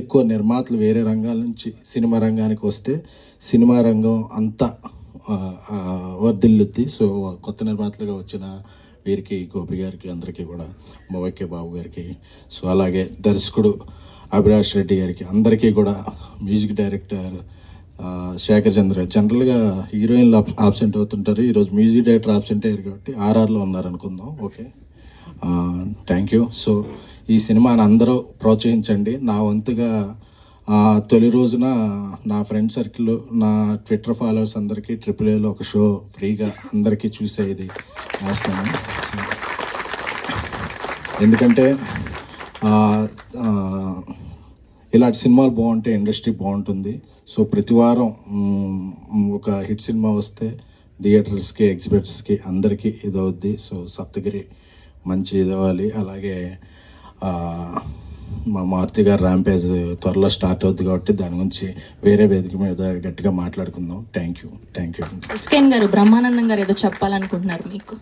ఎక్కువ నిర్మాతలు వేరే రంగాల నుంచి సినిమా రంగానికి వస్తే సినిమా రంగం అంతా వర్ధిల్లుద్ది. సో కొత్త నిర్మాతలుగా వచ్చిన వీరికి, గోపి గారికి, అందరికీ కూడా, మోవైకే బాబు గారికి, సో అలాగే దర్శకుడు అభిలాష్ రెడ్డి గారికి, అందరికీ కూడా, మ్యూజిక్ డైరెక్టర్ శేఖర్ చంద్ర, జనరల్గా హీరోయిన్లు ఆబ్సెంట్ అవుతుంటారు, ఈరోజు మ్యూజిక్ డైరెక్టర్ ఆబ్సెంట్ అయ్యారు కాబట్టి ఆర్ఆర్లో ఉన్నారనుకుందాం. Okay, thank you. సో ఈ సినిమాని అందరూ ప్రోత్సహించండి. నా వంతుగా తొలి రోజున నా ఫ్రెండ్ సర్కిల్, నా ట్విట్టర్ ఫాలోవర్స్ అందరికీ AAAలో ఒక షో ఫ్రీగా అందరికీ చూసే ఇది వేస్తాను. ఎందుకంటే ఇలాంటి సినిమాలు బాగుంటే ఇండస్ట్రీ బాగుంటుంది. సో ప్రతి వారం ఒక హిట్ సినిమా వస్తే థియేటర్స్కి, ఎగ్జిబిటర్స్కి అందరికీ ఇది అవుద్ది. సో సప్తగిరి మంచి ఇది అవ్వాలి. అలాగే మా మారుతి గారు ర్యాంపేజ్ త్వరలో స్టార్ట్ అవుద్ది కాబట్టి దాని గురించి వేరే వేదిక మీద గట్టిగా మాట్లాడుకుందాం. Thank you. ఎస్కేన్ గారు, బ్రహ్మానందం గారు ఏదో చెప్పాలనుకుంటున్నారు మీకు.